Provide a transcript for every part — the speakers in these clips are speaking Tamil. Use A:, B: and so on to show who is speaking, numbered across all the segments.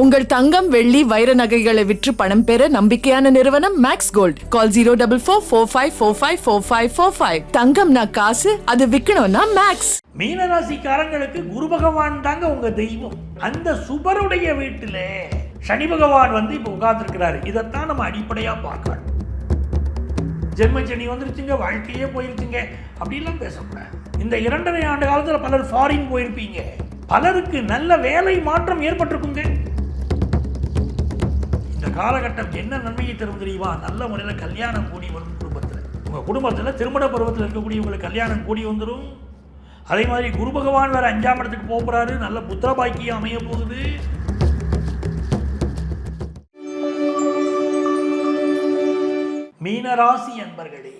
A: உங்கள் தங்கம் வெள்ளி வைர நகைகளை விற்று பணம் பெற நம்பிக்கையான நிறுவனம் மேக்ஸ் கோல்ட். கால் 04445454545. தங்கம்னா காசு, அது விற்கணும்னா மேக்ஸ்.
B: மீனராசிக்காரங்களுக்கு குரு பகவான் தாங்க உங்க தெய்வம். அந்த சுபருடைய வீட்டில சனி பகவான் இப்ப உட்கார்ந்துருக்கிறாரு. இதைத்தான் நம்ம அடிப்படையா பார்க்கணும். ஜென்ம சனி வந்துருச்சுங்க, வாழ்க்கையே போயிருச்சுங்க அப்படிலாம் பேசக்கூடாது. இந்த 2.5 ஆண்டு காலத்தில் பலர் ஃபாரின் போயிருப்பீங்க. பலருக்கு நல்ல வேலை மாற்றம் ஏற்பட்டிருக்குங்க. இந்த காலகட்டம் என்ன நன்மையை தரும் தெரியுமா? நல்ல முறையில் கல்யாணம் கூடி வரும். உங்கள் குடும்பத்தில் திருமண பருவத்தில் இருக்கக்கூடிய உங்களுக்கு கல்யாணம் கூடி வந்துடும். அதே மாதிரி குரு பகவான் வேற 5ஆம் இடத்துக்கு போகிறாரு. நல்ல புத்திர பாக்கியம் அமைய போகுது. மீனராசி அன்பர்களே,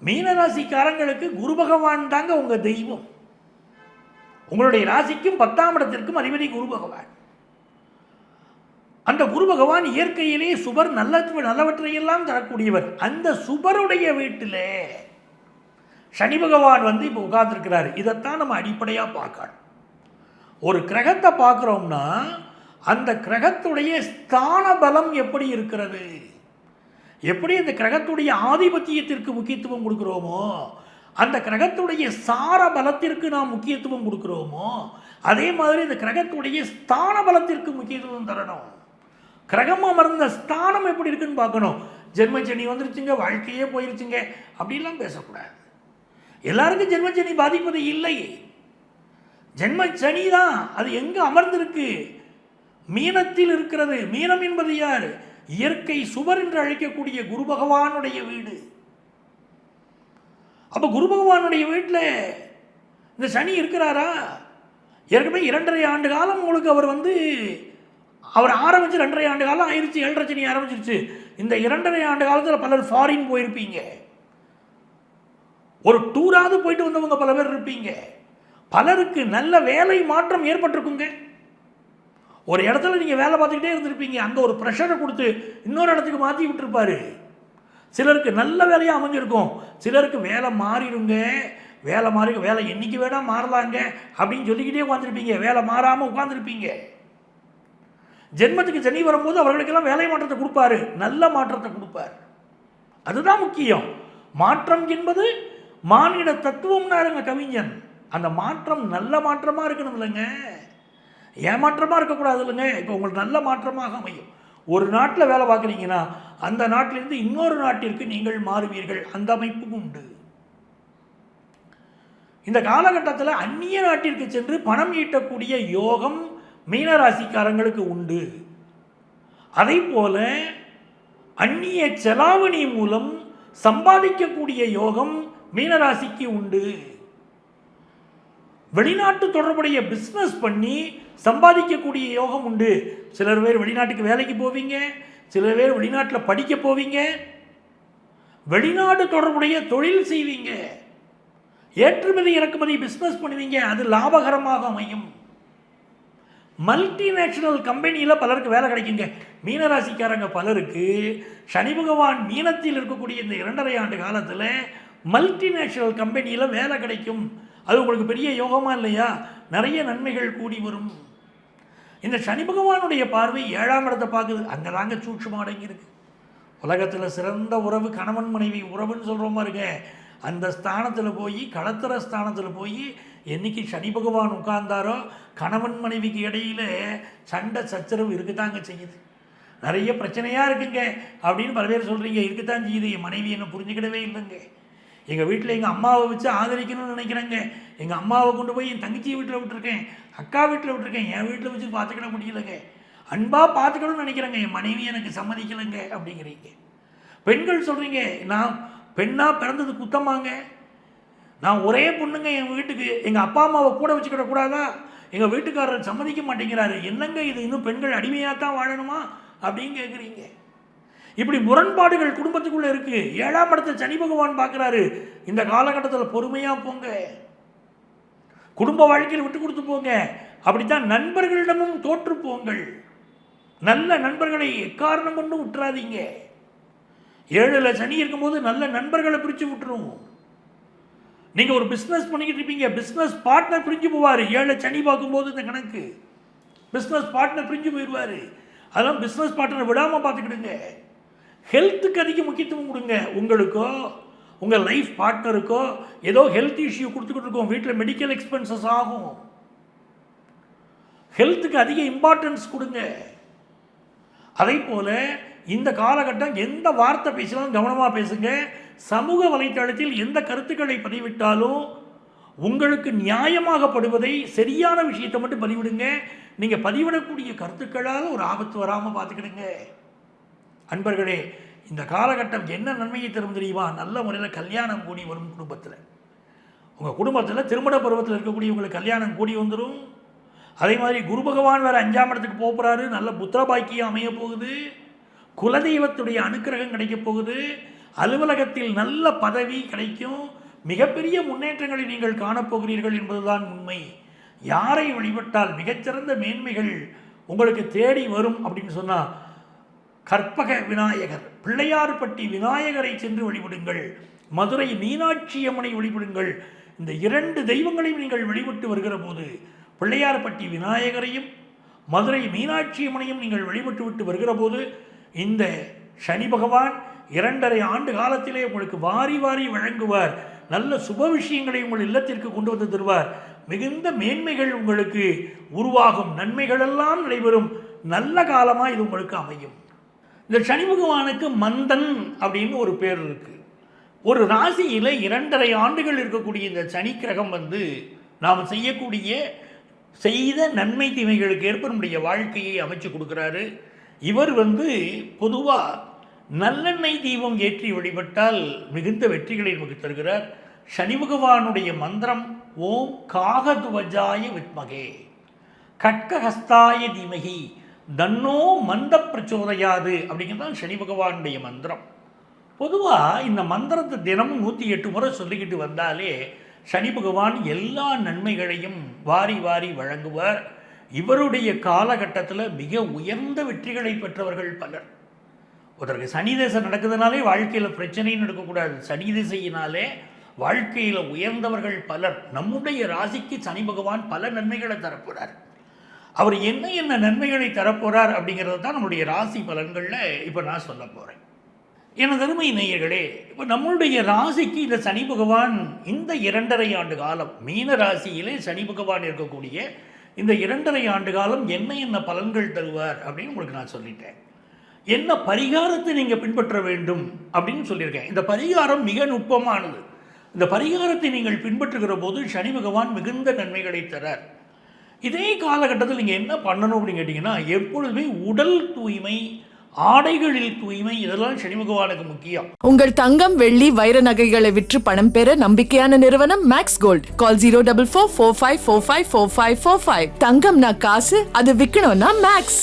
B: மீனராசிக்காரங்களுக்கு குரு பகவான் தாங்க உங்க தெய்வம். உங்களுடைய ராசிக்கும் 10ஆம் இடத்திற்கும் அதிபதி குரு பகவான். அந்த குரு பகவான் இயற்கையிலே சுபர் நல்லவற்றையெல்லாம் தரக்கூடியவர். அந்த சுபருடைய வீட்டில் சனி பகவான் இப்போ உட்கார்ந்துருக்கிறாரு. இதைத்தான் நம்ம அடிப்படையாக பார்க்கணும். ஒரு கிரகத்தை பார்க்குறோம்னா அந்த கிரகத்துடைய ஸ்தான பலம் எப்படி இருக்கிறது, எப்படி அந்த கிரகத்துடைய ஆதிபத்தியத்திற்கு முக்கியத்துவம் கொடுக்குறோமோ, அந்த கிரகத்துடைய சார பலத்திற்கு நாம் முக்கியத்துவம் கொடுக்குறோமோ, அதே மாதிரி இந்த கிரகத்துடைய ஸ்தான பலத்திற்கு முக்கியத்துவம் தரணும். கிரகம் அமர்ந்த ஸ்தானம் எப்படி இருக்குன்னு பார்க்கணும். ஜென்ம சனி வந்துருச்சுங்க, வாழ்க்கையே போயிருச்சுங்க அப்படிலாம் பேசக்கூடாது. எல்லாருக்கும் ஜென்ம சனி பாதிப்பது இல்லை. ஜென்ம சனி தான் அது எங்கே அமர்ந்திருக்கு? மீனத்தில் இருக்கிறது. மீனம் என்பது யார்? இயற்கை சுவர் என்று அழைக்கக்கூடிய குரு பகவானுடைய வீடு. அப்போ குரு பகவானுடைய வீட்டில் இந்த சனி இருக்கிறாரா? ஏற்கனவே 2.5 ஆண்டு காலம் உங்களுக்கு அவர் ஆரம்பிச்சு 2.5 ஆண்டு காலம் ஆயிடுச்சு. 7.5 சனி ஆரம்பிச்சிருச்சு. இந்த 2.5 ஆண்டு காலத்தில் பலர் ஃபாரின் போயிருப்பீங்க. ஒரு டூராவது போயிட்டு வந்தவங்க பல பேர் இருப்பீங்க. பலருக்கு நல்ல வேலை மாற்றம் ஏற்பட்டிருக்குங்க. ஒரு இடத்துல நீங்கள் வேலை பார்த்துக்கிட்டே இருந்திருப்பீங்க. அங்கே ஒரு ப்ரெஷரை கொடுத்து இன்னொரு இடத்துக்கு மாற்றி விட்டுருப்பாரு. சிலருக்கு நல்ல வேலையாக அமைஞ்சிருக்கும். சிலருக்கு வேலை மாறிடுங்க. வேலை என்னைக்கு வேணால் மாறலாங்க அப்படின்னு சொல்லிக்கிட்டே உட்காந்துருப்பீங்க. வேலை மாறாமல் உட்காந்துருப்பீங்க. ஜென்மத்துக்கு சனி வரும்போது அவர்களுக்கெல்லாம் வேலை மாற்றத்தை கொடுப்பாரு, நல்ல மாற்றத்தை கொடுப்பார். அதுதான் முக்கியம். மாற்றம் என்பது மானிட தத்துவம்னாருங்க கவிஞன். அந்த மாற்றம் நல்ல மாற்றமாக இருக்கணும் இல்லைங்க, ஏமாற்றமாக இருக்கக்கூடாது இல்லைங்க. இப்போ உங்களுக்கு நல்ல மாற்றமாக அமையும். ஒரு நாட்டில் வேலை பார்க்குறீங்கன்னா அந்த நாட்டிலிருந்து இன்னொரு நாட்டிற்கு நீங்கள் மாறுவீர்கள். அந்த அமைப்பும் உண்டு. இந்த காலகட்டத்தில் அந்நிய நாட்டிற்கு சென்று பணம் ஈட்டக்கூடிய யோகம் மீனராசிக்காரங்களுக்கு உண்டு. அதை போல அந்நிய செலாவணி மூலம் சம்பாதிக்கக்கூடிய யோகம் மீனராசிக்கு உண்டு. வெளிநாட்டு தொடர்புடைய பிஸ்னஸ் பண்ணி சம்பாதிக்கக்கூடிய யோகம் உண்டு. சிலர் பேர் வெளிநாட்டுக்கு வேலைக்கு போவீங்க, சில பேர் வெளிநாட்டில் படிக்க போவீங்க, வெளிநாட்டு தொடர்புடைய தொழில் செய்வீங்க, ஏற்றுமதி இறக்குமதி பிஸ்னஸ் பண்ணுவீங்க. அது லாபகரமாக அமையும். மல்டிநேஷனல் கம்பெனியில் பலருக்கு வேலை கிடைக்குங்க. மீனராசிக்காரங்க பலருக்கு சனி பகவான் மீனத்தில் இருக்கக்கூடிய இந்த 2.5 ஆண்டு காலத்தில் மல்டிநேஷனல் கம்பெனியில் வேலை கிடைக்கும். அது உங்களுக்கு பெரிய யோகமாக இல்லையா? நிறைய நன்மைகள் கூடி வரும். இந்த சனி பகவானுடைய பார்வை 7ஆம் இடத்தை பார்க்குது. அங்கே தாங்க சூட்சுமா அடங்கி இருக்கு. உலகத்தில் சிறந்த உறவு கணவன் மனைவி உறவுன்னு சொல்கிறோமா இருக்க, அந்த ஸ்தானத்தில் போய் களத்திர ஸ்தானத்தில் போய் என்னைக்கு சனி பகவான் உட்கார்ந்தாரோ கணவன் மனைவிக்கு இடையில சண்டை சச்சரவு இருக்குதாங்க செய்யுது. நிறைய பிரச்சனையாக இருக்குங்க அப்படின்னு பல பேர் சொல்கிறீங்க. இருக்குதான் செய்யுது. என் மனைவி என்னை புரிஞ்சுக்கிடவே இல்லைங்க. எங்கள் வீட்டில் எங்கள் அம்மாவை வச்சு ஆதரிக்கணும்னு நினைக்கிறேங்க. எங்கள் அம்மாவை கொண்டு போய் என் தங்கச்சி வீட்டில் விட்டுருக்கேன், அக்கா வீட்டில் விட்டுருக்கேன், என் வீட்டில் வச்சு பார்த்துக்கிட முடியலைங்க. அன்பாக பார்த்துக்கணும்னு நினைக்கிறேங்க, என் மனைவி எனக்கு சம்மதிக்கலைங்க அப்படிங்கிறீங்க. பெண்கள் சொல்கிறீங்க, நான் பெண்ணாக பிறந்தது குத்தமாங்க, நான் ஒரே பொண்ணுங்க என் வீட்டுக்கு, எங்கள் அப்பா அம்மாவை கூட வச்சுக்கிடக்கூடாதா, எங்கள் வீட்டுக்காரர் சம்மதிக்க மாட்டேங்கிறாரு, என்னங்க இது, இன்னும் பெண்கள் அடிமையாக தான் வாழணுமா அப்படின்னு கேட்குறீங்க. இப்படி முரண்பாடுகள் குடும்பத்துக்குள்ளே இருக்குது. 7ஆம் இடத்தை சனி பகவான் பார்க்குறாரு. இந்த காலகட்டத்தில் பொறுமையாக போங்க, குடும்ப வாழ்க்கையில் விட்டு கொடுத்து போங்க. அப்படித்தான் நண்பர்களிடமும் தோற்று போங்கள். நல்ல நண்பர்களை எக்காரணம் கொண்டு விட்டுறாதீங்க. 7ல் சனி இருக்கும்போது நல்ல நண்பர்களை பிரித்து விட்டுரும். நீங்கள் ஒரு பிஸ்னஸ் பண்ணிக்கிட்டு இருப்பீங்க, பிஸ்னஸ் பார்ட்னர் பிரிஞ்சு போவார். 7 சனி பார்க்கும்போது இந்த கணக்கு பிஸ்னஸ் பார்ட்னர் பிரிஞ்சு போயிடுவார். அதெல்லாம் பிஸ்னஸ் பார்ட்னர் விடாமல் பார்த்துக்கிடுங்க. ஹெல்த்துக்கு அதிக முக்கியத்துவம் கொடுங்க. உங்களுக்கோ உங்கள் லைஃப் பார்ட்னருக்கோ ஏதோ ஹெல்த் இஷ்யூ கொடுத்துக்கிட்டு இருக்கோம், வீட்டில் மெடிக்கல் எக்ஸ்பென்சஸ் ஆகும், ஹெல்த்துக்கு அதிக இம்பார்ட்டன்ஸ் கொடுங்க. அதே போல் இந்த காலகட்டம் எந்த வார்த்தை பேசினாலும் கவனமாக பேசுங்க. சமூக வலைத்தளத்தில் எந்த கருத்துக்களை பதிவிட்டாலும் உங்களுக்கு நியாயமாகப்படுவதை, சரியான விஷயத்தை மட்டும் பதிவிடுங்க. நீங்கள் பதிவிடக்கூடிய கருத்துக்களால் ஒரு ஆபத்து வராமல் பார்த்துக்கிடுங்க. அன்பர்களே, இந்த காலகட்டம் என்ன நன்மையை தரும் தெரியுமா? நல்ல முறையில் கல்யாணம் கூடி வரும். குடும்பத்தில் உங்கள் குடும்பத்தில் திருமண பருவத்தில் இருக்கக்கூடிய உங்களுக்கு கல்யாணம் கூடி வந்துடும். அதே மாதிரி குரு பகவான் வேறு 5ஆம் இடத்துக்கு போகிறாரு. நல்ல புத்திர பாக்கியம் அமைய போகுது. குலதெய்வத்துடைய அனுக்கிரகம் கிடைக்க போகுது. அலுவலகத்தில் நல்ல பதவி கிடைக்கும். மிகப்பெரிய முன்னேற்றங்களை நீங்கள் காணப்போகிறீர்கள் என்பதுதான் உண்மை. யாரை வழிபட்டால் மிகச்சிறந்த மேன்மைகள் உங்களுக்கு தேடி வரும் அப்படின்னு சொன்னால், கற்பக விநாயகர், பிள்ளையார்பட்டி விநாயகரை சென்று வழிபடுங்கள். மதுரை மீனாட்சி அம்மனை வழிபடுங்கள். இந்த 2 தெய்வங்களையும் நீங்கள் வழிபட்டு வருகிற போது, பிள்ளையார்பட்டி விநாயகரையும் மதுரை மீனாட்சி அம்மனையும் நீங்கள் வழிபட்டு விட்டு வருகிற போது, இந்த சனி பகவான் 2.5 ஆண்டு காலத்திலே உங்களுக்கு வாரி வாரி வழங்குவார். நல்ல சுப விஷயங்களை உங்கள் இல்லத்திற்கு கொண்டு வந்து தருவார். மிகுந்த மேன்மைகள் உங்களுக்கு உருவாகும். நன்மைகளெல்லாம் நடைபெறும். நல்ல காலமாக இது உங்களுக்கு அமையும். இந்த சனி பகவானுக்கு மந்தன் அப்படின்னு ஒரு பேர் இருக்கு. ஒரு ராசியில் 2.5 ஆண்டுகள் இருக்கக்கூடிய இந்த சனி கிரகம் நாம் செய்த நன்மை தீமைகளுக்கு ஏற்ப நம்முடைய வாழ்க்கையை அமைச்சு கொடுக்குறாரு. இவர் பொதுவாக நல்லெண்ணெய் தீபம் ஏற்றி வழிபட்டால் மிகுந்த வெற்றிகளை நமக்கு தருகிறார். சனி பகவானுடைய மந்திரம் ஓம் காகதுவஜாய வித்மகே கட்கஹஸ்தாய தீமகி தன்னோ மந்த பிரச்சோதயாது அப்படிங்கிறது சனி பகவானுடைய மந்திரம். பொதுவாக இந்த மந்திரத்தை தினமும் 108 முறை சொல்லிக்கிட்டு வந்தாலே சனி பகவான் எல்லா நன்மைகளையும் வாரி வாரி வழங்குவார். இவருடைய காலகட்டத்தில் மிக உயர்ந்த வெற்றிகளை பெற்றவர்கள் பலர். ஒருத்தருக்கு சனி திசை நடக்குதுனாலே வாழ்க்கையில் பிரச்சனையும் நடக்கக்கூடாது. சனி திசையினாலே வாழ்க்கையில் உயர்ந்தவர்கள் பலர். நம்முடைய ராசிக்கு சனி பகவான் பல நன்மைகளை தரப்போகிறார். அவர் என்ன நன்மைகளை தரப்போகிறார் அப்படிங்கிறது தான் நம்முடைய ராசி பலன்களில் இப்போ நான் சொல்ல போகிறேன். எனது அருமை நேயர்களே, இப்போ நம்மளுடைய ராசிக்கு இந்த சனி பகவான் இந்த 2.5 ஆண்டு காலம் மீன ராசியிலே சனி பகவான் இருக்கக்கூடிய இந்த 2.5 ஆண்டு காலம் என்ன பலன்கள் தருவார் அப்படின்னு உங்களுக்கு நான் சொல்லிட்டேன். என்ன பரிகாரத்தை நீங்கள் பின்பற்ற வேண்டும் அப்படின்னு சொல்லியிருக்கேன். இந்த பரிகாரம் மிக நுட்பமானது. இந்த பரிகாரத்தை நீங்கள் பின்பற்றுகிற போது சனி பகவான் மிகுந்த நன்மைகளை தரார். இதே காலகட்டத்தில் நீங்கள் என்ன பண்ணணும் அப்படின்னு கேட்டிங்கன்னா, எப்பொழுதுமே உடல் தூய்மை, ஆடைகளில் தூய்மை, இதெல்லாம் சனி பகவானுக்கு முக்கியம்.
A: உங்கள் தங்கம், வெள்ளி, வைர நகைகளை விற்று பணம் பெற நம்பிக்கையான நிறுவனம் மேக்ஸ் கோல்ட். கால் 04445454545. தங்கம்னா காசு, அது விற்கணும்னா மேக்ஸ்.